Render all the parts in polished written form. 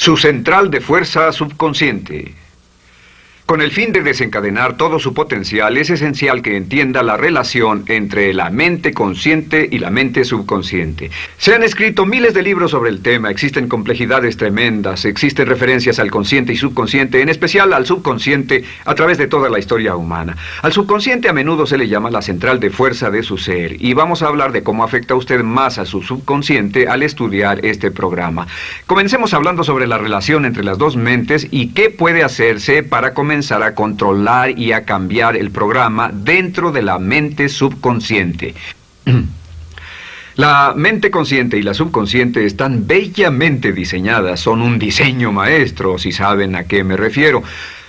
Su central de fuerza subconsciente. Con el fin de desencadenar todo su potencial, es esencial que entienda la relación entre la mente consciente y la mente subconsciente. Se han escrito miles de libros sobre el tema, existen complejidades tremendas, existen referencias al consciente y subconsciente, en especial al subconsciente, a través de toda la historia humana. Al subconsciente a menudo se le llama la central de fuerza de su ser, y vamos a hablar de cómo afecta usted más a su subconsciente al estudiar este programa. Comencemos hablando sobre la relación entre las dos mentes y qué puede hacerse para comenzar a controlar y a cambiar el programa dentro de la mente subconsciente. La mente consciente y la subconsciente están bellamente diseñadas, son un diseño maestro, si saben a qué me refiero,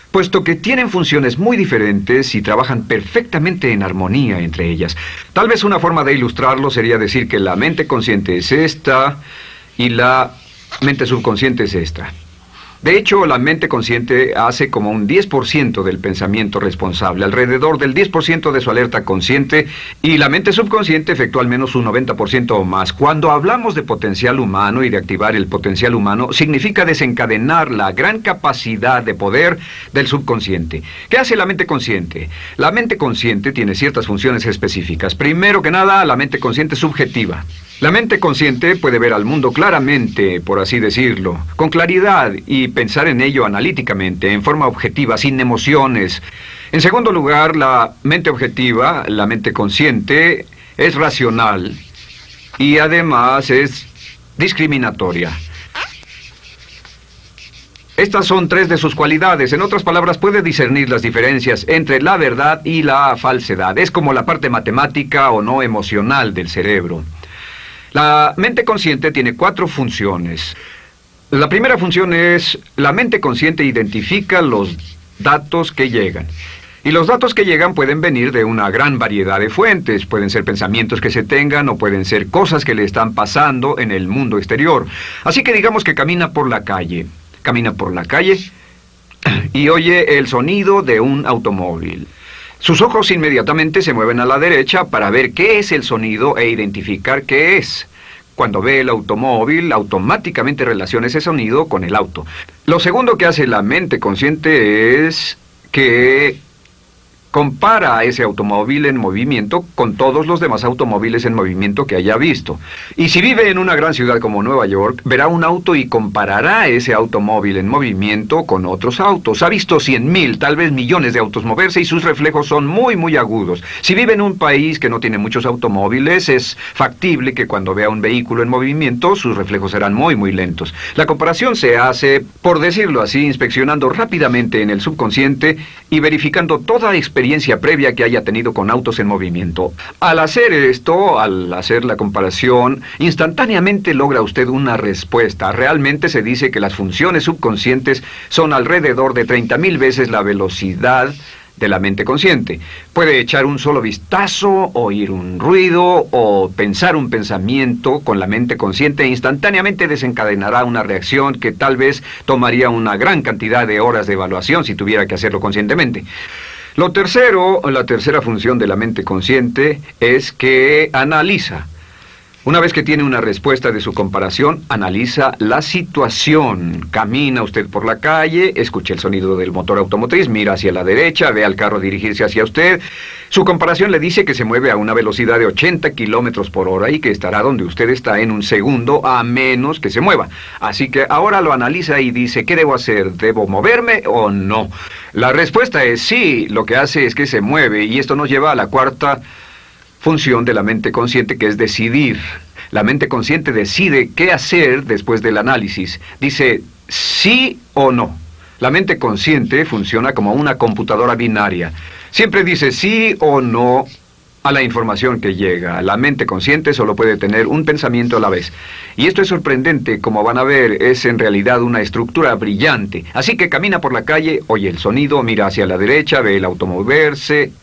puesto que tienen funciones muy diferentes y trabajan perfectamente en armonía entre ellas. Tal vez una forma de ilustrarlo sería decir que la mente consciente es esta y la mente subconsciente es esta. De hecho, la mente consciente hace como un 10% del pensamiento responsable, alrededor del 10% de su alerta consciente, y la mente subconsciente efectúa al menos un 90% o más. Cuando hablamos de potencial humano y de activar el potencial humano, significa desencadenar la gran capacidad de poder del subconsciente. ¿Qué hace la mente consciente? La mente consciente tiene ciertas funciones específicas. Primero que nada, la mente consciente es subjetiva. La mente consciente puede ver al mundo claramente, por así decirlo, con claridad y pensar en ello analíticamente, en forma objetiva, sin emociones. En segundo lugar, la mente objetiva, la mente consciente, es racional y además es discriminatoria. Estas son tres de sus cualidades. En otras palabras, puede discernir las diferencias entre la verdad y la falsedad. Es como la parte matemática o no emocional del cerebro. La mente consciente tiene 4 funciones. La primera función es, la mente consciente identifica los datos que llegan. Y los datos que llegan pueden venir de una gran variedad de fuentes. Pueden ser pensamientos que se tengan o pueden ser cosas que le están pasando en el mundo exterior. Así que digamos que camina por la calle. Camina por la calle y oye el sonido de un automóvil. Sus ojos inmediatamente se mueven a la derecha para ver qué es el sonido e identificar qué es. Cuando ve el automóvil, automáticamente relaciona ese sonido con el auto. Lo segundo que hace la mente consciente es que compara a ese automóvil en movimiento con todos los demás automóviles en movimiento que haya visto. Y si vive en una gran ciudad como Nueva York, verá un auto y comparará ese automóvil en movimiento con otros autos. Ha visto 100,000, tal vez millones de autos moverse y sus reflejos son muy, muy agudos. Si vive en un país que no tiene muchos automóviles, es factible que cuando vea un vehículo en movimiento, sus reflejos serán muy, muy lentos. La comparación se hace, por decirlo así, inspeccionando rápidamente en el subconsciente y verificando toda experiencia previa que haya tenido con autos en movimiento. Al hacer esto, al hacer la comparación, instantáneamente logra usted una respuesta. Realmente se dice que las funciones subconscientes son alrededor de 30,000 veces la velocidad de la mente consciente. Puede echar un solo vistazo, oír un ruido o pensar un pensamiento con la mente consciente e instantáneamente desencadenará una reacción que tal vez tomaría una gran cantidad de horas de evaluación si tuviera que hacerlo conscientemente. La tercera función de la mente consciente es que analiza. Una vez que tiene una respuesta de su comparación, analiza la situación. Camina usted por la calle, escucha el sonido del motor automotriz, mira hacia la derecha, ve al carro dirigirse hacia usted. Su comparación le dice que se mueve a una velocidad de 80 kilómetros por hora y que estará donde usted está en un segundo, a menos que se mueva. Así que ahora lo analiza y dice, ¿qué debo hacer? ¿Debo moverme o no? La respuesta es sí, lo que hace es que se mueve, y esto nos lleva a la cuarta función de la mente consciente, que es decidir. La mente consciente decide qué hacer después del análisis. Dice sí o no. La mente consciente funciona como una computadora binaria. Siempre dice sí o no a la información que llega. La mente consciente solo puede tener un pensamiento a la vez. Y esto es sorprendente, como van a ver, es en realidad una estructura brillante. Así que camina por la calle, oye el sonido, mira hacia la derecha, ve el auto moverse.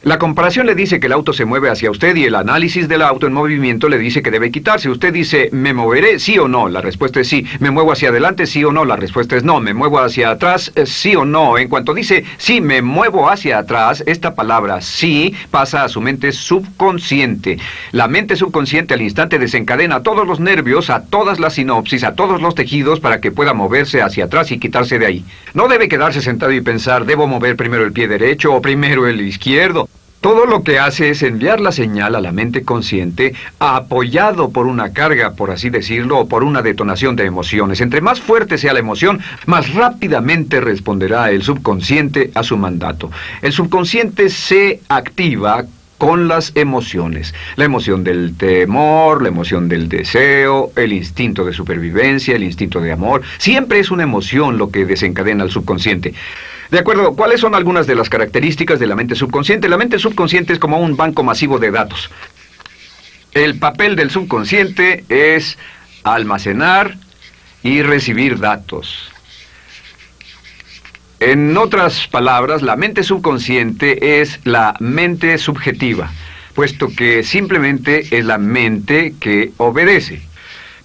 La comparación le dice que el auto se mueve hacia usted y el análisis del auto en movimiento le dice que debe quitarse. Usted dice, ¿me moveré? ¿Sí o no? La respuesta es sí. ¿Me muevo hacia adelante? ¿Sí o no? La respuesta es no. ¿Me muevo hacia atrás? ¿Sí o no? En cuanto dice, sí, me muevo hacia atrás, esta palabra sí pasa a su mente subconsciente. La mente subconsciente al instante desencadena a todos los nervios, a todas las sinapsis, a todos los tejidos para que pueda moverse hacia atrás y quitarse de ahí. No debe quedarse sentado y pensar, ¿debo mover primero el pie derecho o primero el izquierdo? Todo lo que hace es enviar la señal a la mente consciente, apoyado por una carga, por así decirlo, o por una detonación de emociones. Entre más fuerte sea la emoción, más rápidamente responderá el subconsciente a su mandato. El subconsciente se activa con las emociones. La emoción del temor, la emoción del deseo, el instinto de supervivencia, el instinto de amor. Siempre es una emoción lo que desencadena al subconsciente. De acuerdo, ¿cuáles son algunas de las características de la mente subconsciente? La mente subconsciente es como un banco masivo de datos. El papel del subconsciente es almacenar y recibir datos. En otras palabras, la mente subconsciente es la mente subjetiva, puesto que simplemente es la mente que obedece.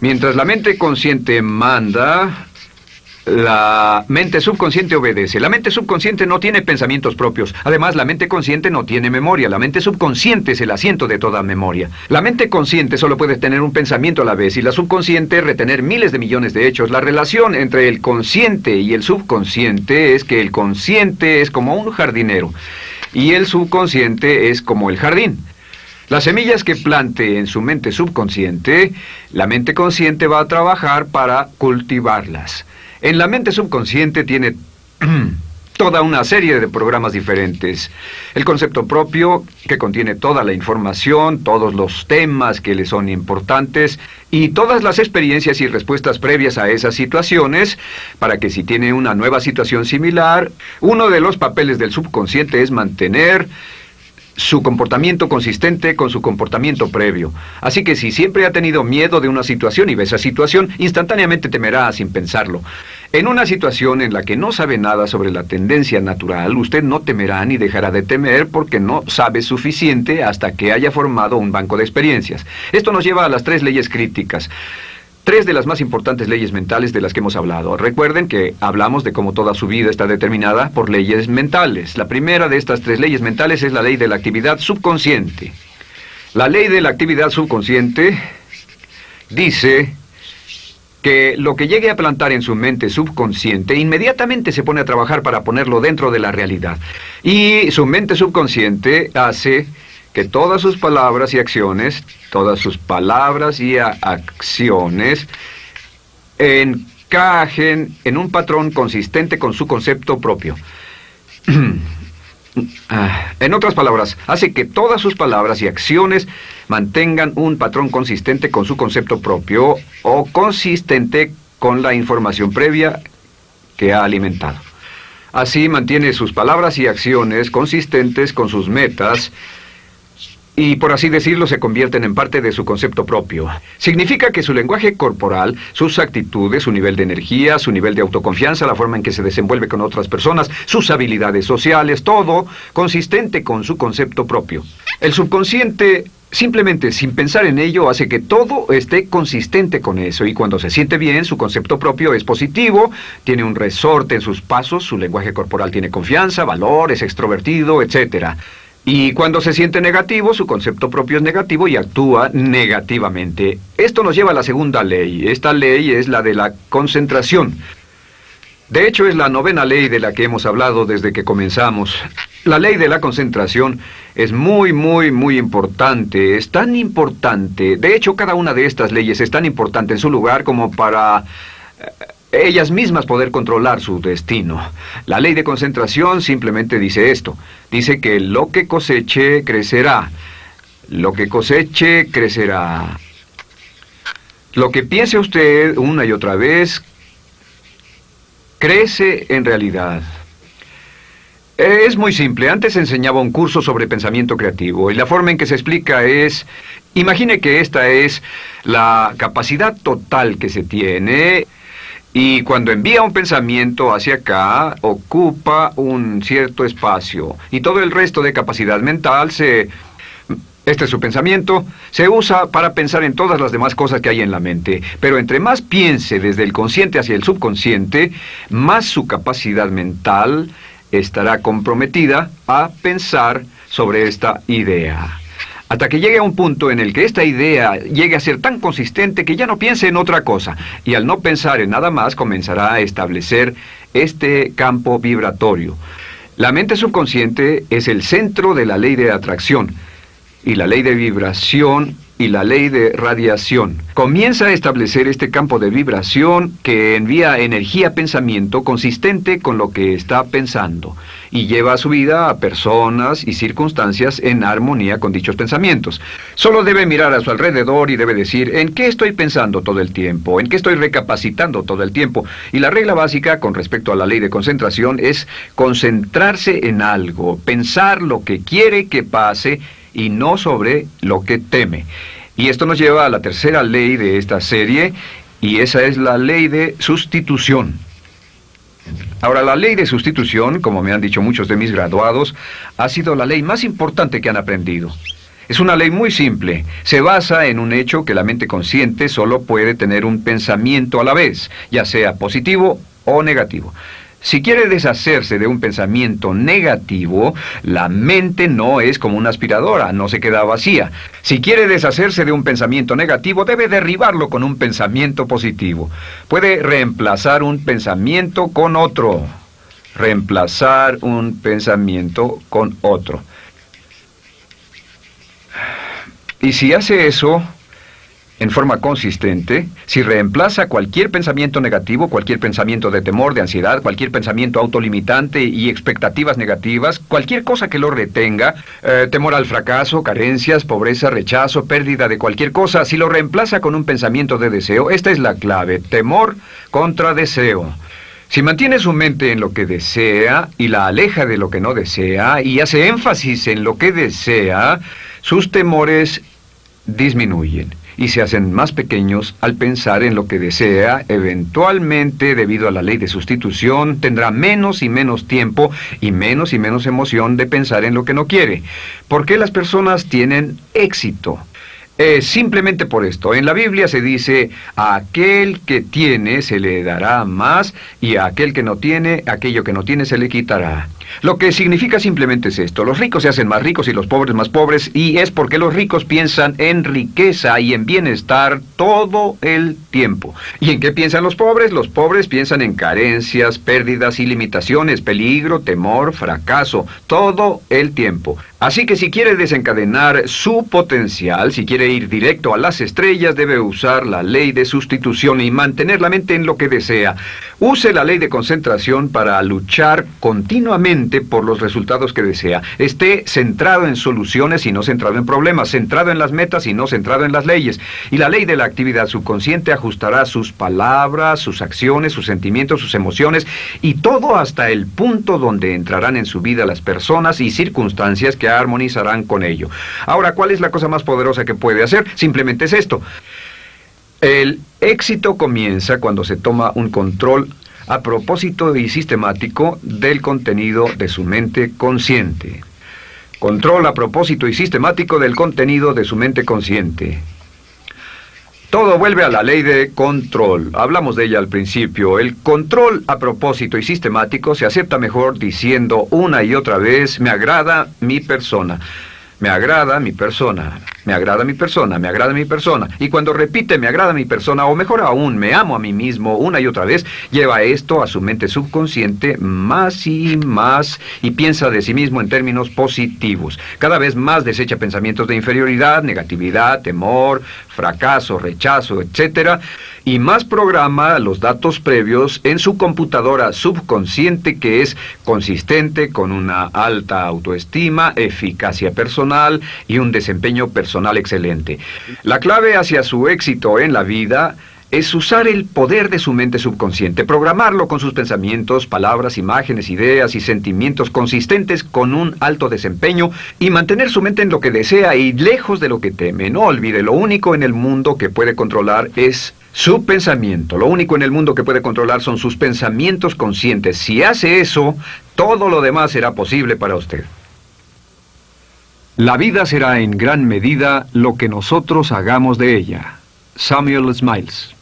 Mientras la mente consciente manda, la mente subconsciente obedece. La mente subconsciente no tiene pensamientos propios. Además, la mente consciente no tiene memoria. La mente subconsciente es el asiento de toda memoria. La mente consciente solo puede tener un pensamiento a la vez y la subconsciente retener miles de millones de hechos. La relación entre el consciente y el subconsciente es que el consciente es como un jardinero y el subconsciente es como el jardín. Las semillas que plante en su mente subconsciente, la mente consciente va a trabajar para cultivarlas. En la mente subconsciente tiene toda una serie de programas diferentes. El concepto propio, que contiene toda la información, todos los temas que le son importantes y todas las experiencias y respuestas previas a esas situaciones, para que si tiene una nueva situación similar, uno de los papeles del subconsciente es mantener su comportamiento consistente con su comportamiento previo. Así que si siempre ha tenido miedo de una situación y ve esa situación, instantáneamente temerá sin pensarlo. En una situación en la que no sabe nada sobre la tendencia natural, usted no temerá ni dejará de temer porque no sabe suficiente hasta que haya formado un banco de experiencias. Esto nos lleva a las 3 leyes críticas. 3 de las más importantes leyes mentales de las que hemos hablado. Recuerden que hablamos de cómo toda su vida está determinada por leyes mentales. La primera de estas 3 leyes mentales es la ley de la actividad subconsciente. La ley de la actividad subconsciente dice que lo que llegue a plantar en su mente subconsciente inmediatamente se pone a trabajar para ponerlo dentro de la realidad. Y su mente subconsciente hace que todas sus palabras y acciones, encajen en un patrón consistente con su concepto propio. En otras palabras, hace que todas sus palabras y acciones mantengan un patrón consistente con su concepto propio o consistente con la información previa que ha alimentado. Así mantiene sus palabras y acciones consistentes con sus metas y, por así decirlo, se convierten en parte de su concepto propio. Significa que su lenguaje corporal, sus actitudes, su nivel de energía, su nivel de autoconfianza, la forma en que se desenvuelve con otras personas, sus habilidades sociales, todo consistente con su concepto propio. El subconsciente, simplemente sin pensar en ello, hace que todo esté consistente con eso, y cuando se siente bien, su concepto propio es positivo, tiene un resorte en sus pasos, su lenguaje corporal tiene confianza, valor, es extrovertido, etc. Y cuando se siente negativo, su concepto propio es negativo y actúa negativamente. Esto nos lleva a la segunda ley. Esta ley es la de la concentración. De hecho, es la 9ª ley de la que hemos hablado desde que comenzamos. La ley de la concentración es muy importante. Es tan importante. De hecho, cada una de estas leyes es tan importante en su lugar como para ellas mismas poder controlar su destino. La ley de concentración simplemente dice esto. Dice que lo que coseche, crecerá. Lo que coseche, crecerá. Lo que piense usted una y otra vez, crece en realidad. Es muy simple. Antes enseñaba un curso sobre pensamiento creativo y la forma en que se explica es: imagine que esta es la capacidad total que se tiene Y cuando envía un pensamiento hacia acá, ocupa un cierto espacio. Y todo el resto de capacidad mental este es su pensamiento, se usa para pensar en todas las demás cosas que hay en la mente. Pero entre más piense desde el consciente hacia el subconsciente, más su capacidad mental estará comprometida a pensar sobre esta idea. Hasta que llegue a un punto en el que esta idea llegue a ser tan consistente que ya no piense en otra cosa. Y al no pensar en nada más, comenzará a establecer este campo vibratorio. La mente subconsciente es el centro de la ley de atracción, y la ley de vibración y la ley de radiación. Comienza a establecer este campo de vibración que envía energía-pensamiento consistente con lo que está pensando y lleva a su vida a personas y circunstancias en armonía con dichos pensamientos. Solo debe mirar a su alrededor y debe decir, ¿en qué estoy pensando todo el tiempo? ¿En qué estoy recapacitando todo el tiempo? Y la regla básica con respecto a la ley de concentración es concentrarse en algo, pensar lo que quiere que pase y no sobre lo que teme. Y esto nos lleva a la tercera ley de esta serie, y esa es la ley de sustitución. Ahora, la ley de sustitución, como me han dicho muchos de mis graduados, ha sido la ley más importante que han aprendido. Es una ley muy simple. Se basa en un hecho que la mente consciente solo puede tener un pensamiento a la vez, ya sea positivo o negativo. Si quiere deshacerse de un pensamiento negativo, la mente no es como una aspiradora, no se queda vacía. Si quiere deshacerse de un pensamiento negativo, debe derribarlo con un pensamiento positivo. Puede reemplazar un pensamiento con otro. Reemplazar un pensamiento con otro. Y si hace eso en forma consistente, si reemplaza cualquier pensamiento negativo, cualquier pensamiento de temor, de ansiedad, cualquier pensamiento autolimitante y expectativas negativas, cualquier cosa que lo retenga, temor al fracaso, carencias, pobreza, rechazo, pérdida de cualquier cosa, si lo reemplaza con un pensamiento de deseo, esta es la clave, temor contra deseo. Si mantiene su mente en lo que desea y la aleja de lo que no desea y hace énfasis en lo que desea, sus temores disminuyen y se hacen más pequeños al pensar en lo que desea. Eventualmente, debido a la ley de sustitución, tendrá menos y menos tiempo y menos emoción de pensar en lo que no quiere. ¿Por qué las personas tienen éxito? Simplemente por esto. En la Biblia se dice, a aquel que tiene se le dará más, y a aquel que no tiene, aquello que no tiene se le quitará. Lo que significa simplemente es esto: los ricos se hacen más ricos y los pobres más pobres, y es porque los ricos piensan en riqueza y en bienestar todo el tiempo. ¿Y en qué piensan los pobres? Los pobres piensan en carencias, pérdidas y limitaciones, peligro, temor, fracaso, todo el tiempo. Así que si quiere desencadenar su potencial, si quiere ir directo a las estrellas, debe usar la ley de sustitución y mantener la mente en lo que desea. Use la ley de concentración para luchar continuamente por los resultados que desea. Esté centrado en soluciones y no centrado en problemas, centrado en las metas y no centrado en las leyes. Y la ley de la actividad subconsciente ajustará sus palabras, sus acciones, sus sentimientos, sus emociones y todo hasta el punto donde entrarán en su vida las personas y circunstancias que armonizarán con ello. Ahora, ¿cuál es la cosa más poderosa que puede hacer? Simplemente es esto. El éxito comienza cuando se toma un control a propósito y sistemático del contenido de su mente consciente. Control a propósito y sistemático del contenido de su mente consciente. Todo vuelve a la ley de control. Hablamos de ella al principio. El control a propósito y sistemático se acepta mejor diciendo una y otra vez, me agrada mi persona. Me agrada mi persona, me agrada mi persona, me agrada mi persona. Y cuando repite me agrada mi persona, o mejor aún, me amo a mí mismo una y otra vez, lleva esto a su mente subconsciente más y más y piensa de sí mismo en términos positivos. Cada vez más desecha pensamientos de inferioridad, negatividad, temor, fracaso, rechazo, etc. Y más programa los datos previos en su computadora subconsciente, que es consistente con una alta autoestima, eficacia personal y un desempeño personal excelente. La clave hacia su éxito en la vida es usar el poder de su mente subconsciente, programarlo con sus pensamientos, palabras, imágenes, ideas y sentimientos consistentes con un alto desempeño y mantener su mente en lo que desea y lejos de lo que teme. No olvide, lo único en el mundo que puede controlar es su pensamiento. Lo único en el mundo que puede controlar son sus pensamientos conscientes. Si hace eso, todo lo demás será posible para usted. La vida será en gran medida lo que nosotros hagamos de ella. Samuel Smiles.